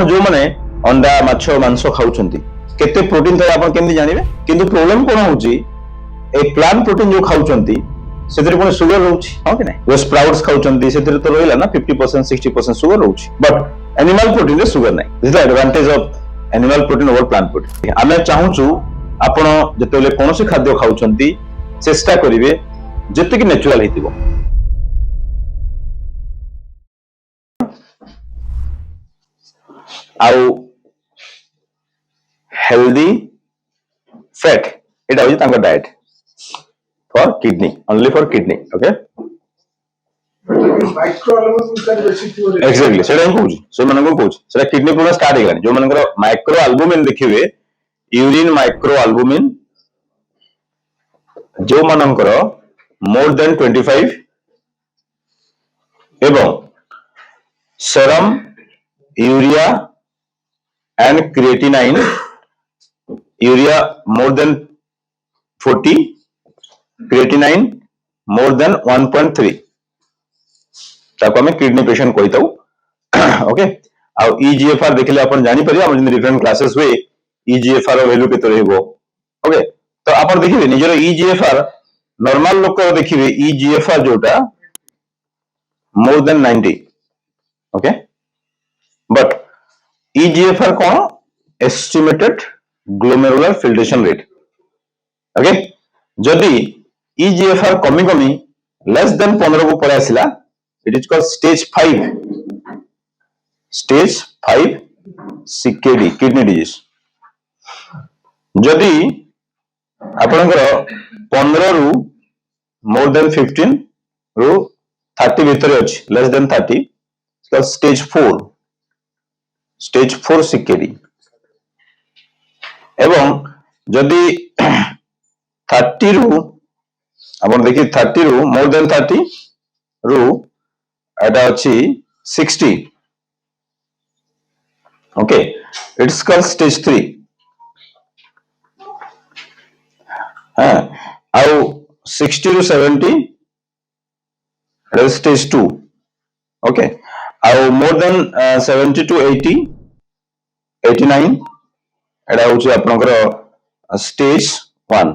आपण जो माने अंडा माछ मांस खाउछंती केते प्रोटीन था आपण केमि जानिबे किंतु प्रॉब्लम कोन होउची ए प्लांट प्रोटीन जो खाउछंती सेतरे कोन शुगर रहउची हां कि नै जो स्प्राउट्स खाउछंती सेतरे तो रहिला ना 50% 60% शुगर रहउची बट एनिमल प्रोटीन रे शुगर नै this the advantage of animal protein over plant protein आमे चाहूछु आपण जेतेले कोनोसी खाद्य खाउछंती चेष्टा करिवे जेते कि नेचुरल हेतिबो आउ हेल्दी फैट एटा होई तांका diet for kidney only for kidney okay micro albumin basic exactly सेटा हम कहूची से मन को कहूची सेटा किडनी प्रोब्लेम स्टार्ट हे गani जो मनकर माइक्रो अल्बुमिन देखिबे यूरिन माइक्रो अल्बुमिन जो मनकर मोर देन 25 एवं serum urea and creatinine urea more than 40 creatinine more than 1.3 ताको हमें किडनी पेशेंट कोई ताऊ ओके आ ईजीएफआर देखले अपन जानि परिया हम डिफरेंट क्लासेस हुए ईजीएफआर रो वैल्यू केते रहबो ओके तो अपन देखिबे निजरो ईजीएफआर नॉर्मल लोक को देखिबे ईजीएफआर जोटा more than 90 okay but EGFR कौन estimated glomerular filtration rate okay जदि EGFR कमी कमी लेस देन 15 को पड़े आसिला it is called stage 5 CKD kidney disease जदि आपनकर 15 रु मोर देन 15 रु 30 भीतर अछि लेस देन 30 स्टेज 4 CKD एवं जदि 30 रु अपन देखि 30 रु मोर देन 30 रु एटा अछि 60 ओके इट्स कॉल्ड स्टेज 3 हां आउ 60 रु 70 एटा स्टेज 2 ओके आउ मोर देन 70 टू 80 89 एटा होची आपनकर स्टेज 1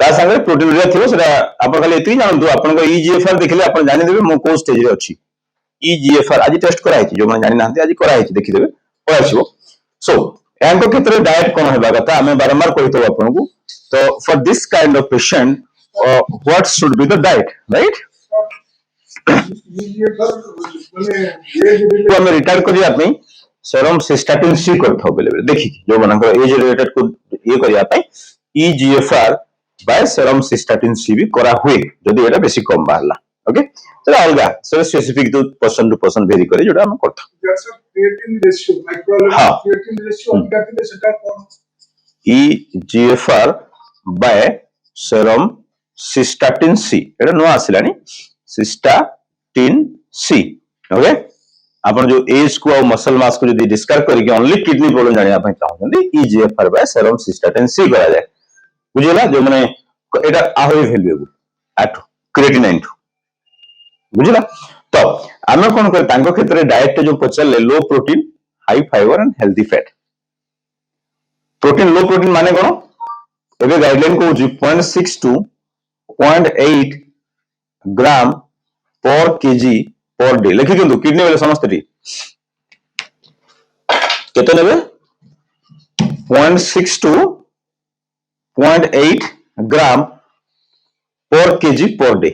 ता संगे प्रोटीन रे थिबो सेटा आपन खाली एति जानतु आपनकर ईजीएफआर देखले आपन जानि देबे मो को स्टेज रे अछि ईजीएफआर आज टेस्ट करा हिची जो मन जानि नांती आज करा हिची देखि देबे पय आछिबो सो यांको क्षेत्र डाइट कोन हेबा कथा हमें बारंबार कहितो आपनको तो for this kind of patient what should be the diet right तो हमें रिटायर करिया पई सेरम सिस्टाटिन सी करथो बेले देखि जो मनकर एज रिलेटेड को ये करिया पई ईजीएफआर बाय सेरम सिस्टाटिन सी भी करा हुए जदि एटा बेसी कम बाहरला ओके तो अलगा सो स्पेसिफिक तो पर्सन टू पर्सन वेरी करे जोटा हम करथो creatine ratio micro creatine ratio अधिका थिले सेटा कोन EGFR by serum cystatin C Etah no आसिलानी सिस्टाटिन C okay आपण जो एज को मसल मास को जदी डिस्कस करके ओनली किडनी प्रॉब्लम जानिया पई चाहउछन eGFR by serum cystatin C करा जाय बुझिला जो माने एटा आहोय वैल्यूएबल एट क्रिएटिनाइन बुझिला तो आमे कोन कर तांको क्षेत्र डाइट जो पचले low protein high fibre and healthy fat protein low protein माने कोन एबे गाइडलाइन को 0.6 to 0.8 gram per KG per day लिखि दिंतु किडनी वाले समस्त टी केते नेबे 0.6 to 0.8 gram per KG per day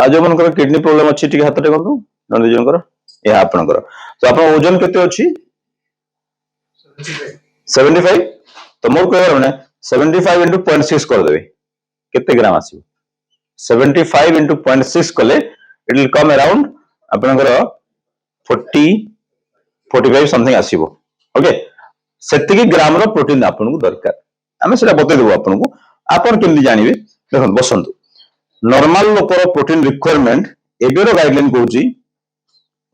आज मन कर किडनी प्रॉब्लम अछि टिके हाथ टे करदु नंदी जन कर ए आपनकर तो आपन ओजन केते अछि 75 तो मोर कहर माने 75 into 0.6 कर देबे केते ग्राम आसी 75 into 0.6 कले it will come around आपनकर 40-45 समथिंग आसीबो ओके सेतिकी ग्राम रो प्रोटीन आपन को दरकार हमें सेटा बते देबो आपन को आपन केमि जानिबे देखन बसंतु नॉर्मल लोकर प्रोटीन रिक्वायरमेंट एबेरो गाइडलाइन कहूची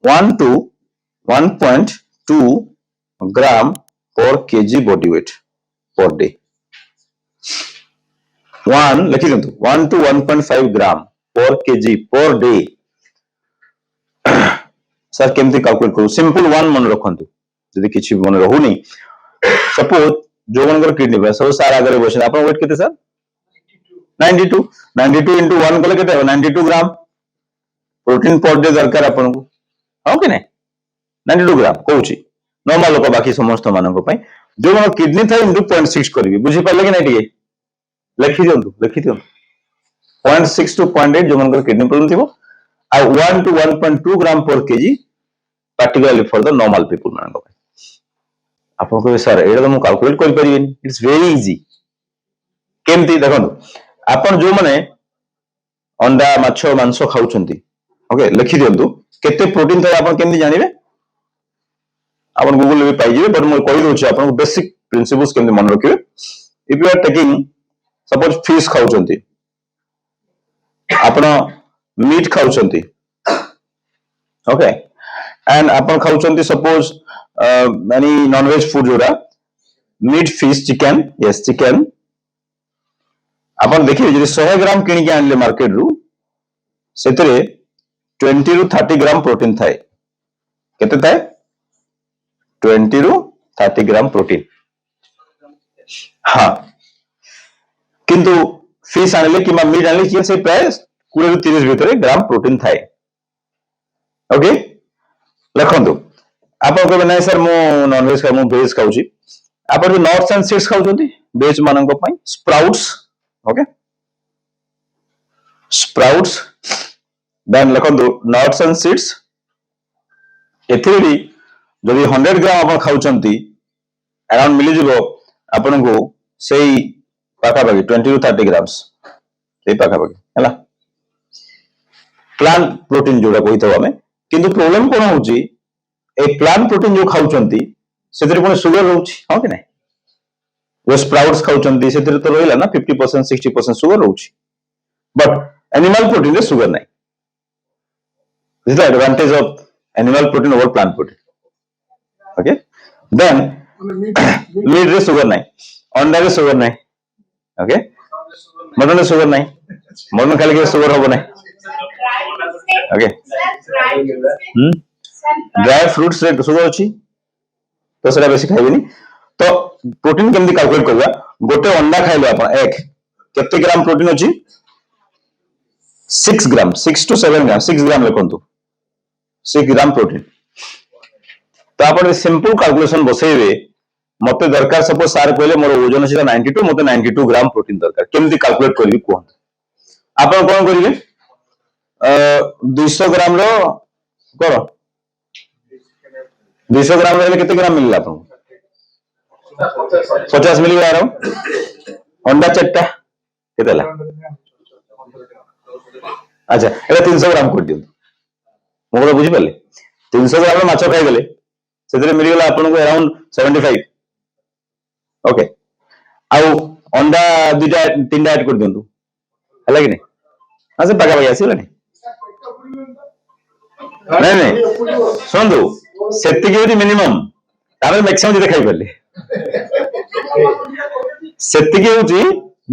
1 to 1.2 gram per KG body weight per day 1 लिखि दिंतु 1 to 1.5 gram per KG per day sir केमती कैलकुलेट करू सिंपल वन मन रखंतु जदि किछि मन रहउनी सपोज जो मनकर किडनी पे सब सार आगे बसे अपन वेट केते सर 92 92 into 1 कले केते 92 ग्राम प्रोटीन पर डे दरकार अपन को हां कि नहीं 92 ग्राम कहूची नॉर्मल लोक बाकी समस्त मानक पई जो मन किडनी था इनटू 0.6 करबी बुझी पाले कि नहीं टिके लिखि दियंतु 0.6 to 0.8 जो मनकर किडनी प्रॉब्लम थिबो आ 1 to 1.2 gram per KG particularly for the normal people मानक पई आपन को सर एटा तो मु कैलकुलेट कर परिबेनी इट्स वेरी इजी केमती देखो आपन जो माने अंडा माछ मांस खाउछंती ओके लिखि दियंतु केते प्रोटीन था आपन केमती जानिबे आपन गूगल में पाई जेबे बट मु कहि दोछि आपन को बेसिक प्रिंसिपल्स केमती मन रखिबे if you are taking suppose fish खाउछंती आपन मीट खाउछंती ओके एंड आपन खाउछंती suppose any non veg food जोरा meat fish chicken yes chicken आपन देखिए जे 100 ग्राम किनि के आनले मार्केट रु सेतरे 20 रु 30 ग्राम प्रोटीन थाए केते थाए 20 रु 30 ग्राम प्रोटीन हाँ किंतु फिश आनले कि मीट आनले कि से प्राय 20 रु 30 भितर ग्राम प्रोटीन थाए ओके लिखंतु आपन कहबे नै सर मु नॉन वेज खाउ मु वेज खाउची आपन जो नट्स एंड सीड्स खाउछंती वेज मानन को पई स्प्राउट्स ओके स्प्राउट्स देन लिखंतु नट्स एंड सीड्स एथिरी जदि 100 ग्राम आपन खाउछंती अराउंड मिली जिवो आपन को सेई पाखा बाकी 20 टू 30 ग्राम्स सेई पाखा बाकी हला प्लांट प्रोटीन जोड़ा कहितो हमें किंतु प्रॉब्लम कोन होची ए प्लांट प्रोटीन जो खाउछंती सेतरे कोन शुगर रहउची हां कि नै जो स्प्राउट्स खाउछंती सेतरे तो रहिला ना 50% 60% शुगर रहउची बट एनिमल प्रोटीन रे शुगर नै this is the advantage of animal protein over plant protein okay then meat रे शुगर नै अंडा रे शुगर नै ओके मटन रे शुगर नै मटन खाली के शुगर होबो नै ओके ड्राई फ्रूट्स रे शुगर अछि तो सेटा बेसी खाइबेनी तो प्रोटीन केमदी कैलकुलेट करबा गोटे अंडा खाइलो आपण एक केते ग्राम प्रोटीन अछि 6 ग्राम 6 to 7 gram 6 gram लिखंतु 6 gram protein तो आपण सिंपल कैलकुलेशन बसैबे मते दरकार सपोज सार कहले मोर वजन अछि 92 मते 92 ग्राम प्रोटीन दरकार केमदी कैलकुलेट करबी कोन आपण कोन करिवे 200 ग्राम रो करो 200 ग्राम रे केते ग्राम मिलला आपण 50 मिली यार अंडा चट्टा केतेला अच्छा एला 300 ग्राम कर दियो मोर बुझी पाले 300 ग्राम माछ खाइ गेले सेतरे मिली गेला आपण को अराउंड 75 ओके आउ अंडा दुटा तीनटा ऐड कर दियंतु हला कि नै हां से पागा पागा आसीला नै नहीं सुनतु सेतिकी मिनिमम तामे मैक्सिमम जते खाइ परले सेतिकी होची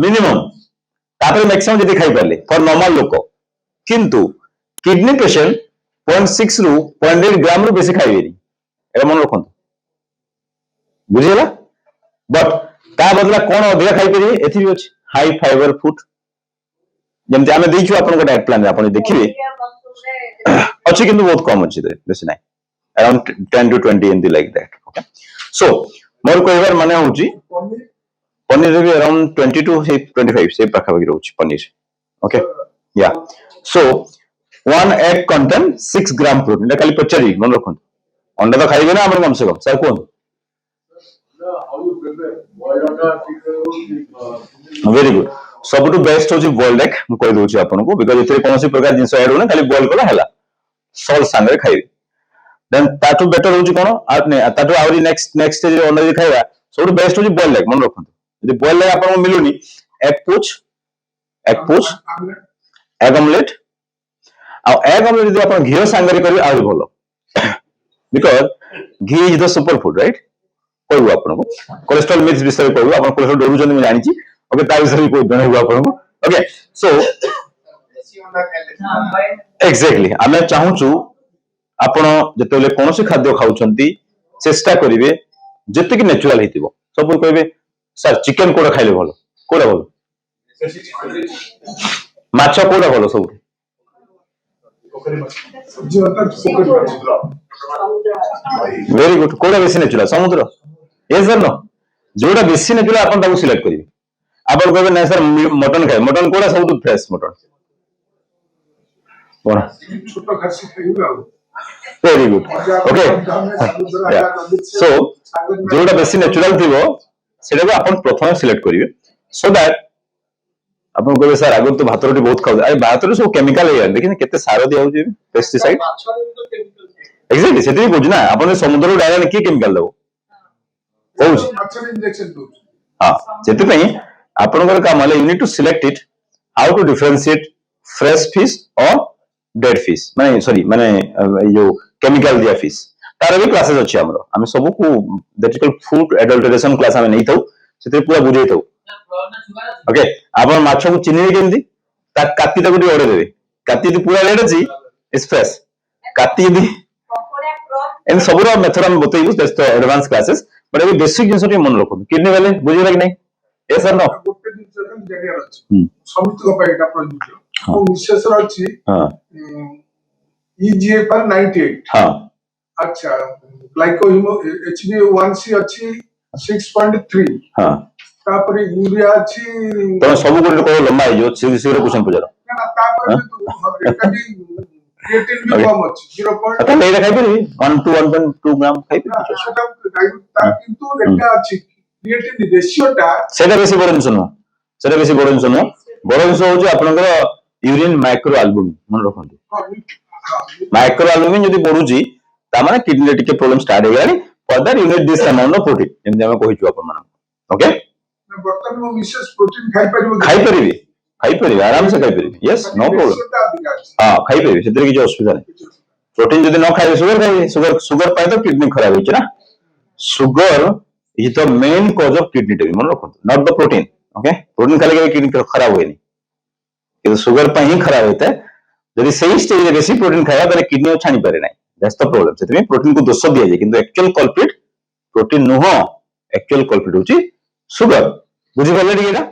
मिनिमम तापर मैक्सिमम जते खाइ परले फॉर नॉर्मल लोक किंतु किडनी पेशेंट 0.6 रु 0.8 ग्राम रु बेसी खाइबेनी एटा मन रखंतु बुझिला बट ता बदला कोन अधिक खाइ परिबे एथि भी अछि हाई फाइबर फूड जेमते आमे देखियो आपन को डाइट प्लान आपन देखिबे अच्छी किंतु बहुत कम अच्छी बेसी नहीं around 10 to 20 in the like that okay so मोर कहबार माने होची पनीर रे भी अराउंड 20 to 25 से पाखा बगी रहउची पनीर ओके या सो 1 egg contain 6 ग्राम प्रोटीन खाली पचरी मन रखन अंडा तो खाइबे ना हमर कम से कम सर कोन वेरी गुड सबटू बेस्ट होची बॉइल्ड एग म कहि दोची आपन को बिकॉज़ एथे कोनोसी प्रकार जिंस ऐड होना खाली बॉइल कला हला सॉल्ट सांगरे खाइबे देन ताटू बेटर होची कोन आ ने ताटू आवरी नेक्स्ट स्टेज रे अंडा खाइबा सबटू बेस्ट होची बॉइल्ड एग मन रखन यदि बॉइल्ड एग आपन को मिलुनी एग पूछ एग ऑमलेट आ एग ऑमलेट यदि आपन घी सांगरे करी आवरी भलो because ghee is the super food right कहू आपन को कोलेस्ट्रॉल मिक्स विषय कहू आपन कोलेस्ट्रॉल डरू जने मैं जानि छी ओके ता विषय को जने आपन को ओके सो एग्जैक्टली हमें चाहूचू आपण जेतेले कोनोसी खाद्य खाउछंती चेष्टा करिवे जेतिक नेचुरल हेतिबो सब कहबे सर चिकन कोडा खाइले भलो कोडा भलो माछ कोडा भलो सब सब्जी होता पोखरी वेरी गुड कोडा बेसी नेचुरल समुद्र यस सर नो जोड़ा बेसी नेचुरल आपण ताको सिलेक्ट करिवे आपण कहबे नै सर मटन खाए मटन कोडा सब फ्रेश मटन कोन छोटा खासी खाइबा वेरी गुड ओके सो जोड़ा बेसी नेचुरल थिबो सेटा को आपण प्रथम सिलेक्ट करिवे सो दैट आपण कहबे सर आगु तो भात रोटी बहुत खाउ अरे भात रोटी सब केमिकल हे देखिन केते सार दिया होउची पेस्टिसाइड एक्जेक्टली सेति बुझ ना आपण समुद्र डायरेक्ट की केमिकल दबो होउची मच्छर इंजेक्शन दो हां सेति पई आपनकर काम हले you need to select it how to differentiate fresh fish or dead fish माने सॉरी माने यो केमिकल दिया फिश तार भी क्लासेस अछि हमरो हम सब को that is called food adulteration class हम नै थाउ सेते पूरा बुझै थाउ ओके आपण माछ को चिन्हि केंदी ता काटी ताको ओडे देबे काटी दी पूरा रेड अछि इज फ्रेश काटी दी इन सबरो मेथड हम बतैबो that's the advance classes but अभी बेसिक जिंस टी मन रखो किडनी वाले बुझिला कि नहीं यस सर नो गोटे दिन जगन जगह अछि समिति को पाइटा प्रोजेक्ट ओ विशेष अछि हां ईजीएफआर 98 हां अच्छा ग्लाइकोहीमो HbA1c अछि 6.3 हां तापरे यूरिया अछि तो सब को लंबा है जो सीधे क्वेश्चन पूछा ना तापरे तो एटा भी क्रिएटिन भी कम अछि 0. अच्छा ले खाइ परबी 1 to 1.2 ग्राम खाइ परबी सेटा किंतु एटा अछि क्रिएटिन रेशियोटा सेटा बेसी बड़ जिंस न सेटा बेसी बड़ जिंस न बड़ जिंस होची आपनकर यूरिन माइक्रो एल्बुमिन मन रखंतु माइक्रो एल्बुमिन जदी बढ़ुची ता माने किडनी टिके प्रॉब्लम स्टार्ट हो गयानी further you need this amount of protein जेम हम कहिछु आपन मन ओके बर्तन में विशेष प्रोटीन खाइ परिबे आराम से खाइ परिबे यस नो प्रॉब्लम हां खाइ परिबे सेतरे किछ असुविधा नै प्रोटीन जदी न खाइ शुगर पाए तो किडनी खराब होची ना sugar is the main cause of kidney disease मन रखो not the protein okay protein खाली के किडनी खराब होएनी कि शुगर पाए ही खराब होता है जदी सही स्टेज रे बेसी प्रोटीन खाया ताले किडनी छानी पारे नै दैट्स द प्रॉब्लम सेतमे प्रोटीन को दोष दिया जाय किंतु एक्चुअल कल्प्रिट प्रोटीन नुह एक्चुअल कल्प्रिट होची शुगर बुझी पले ठीक है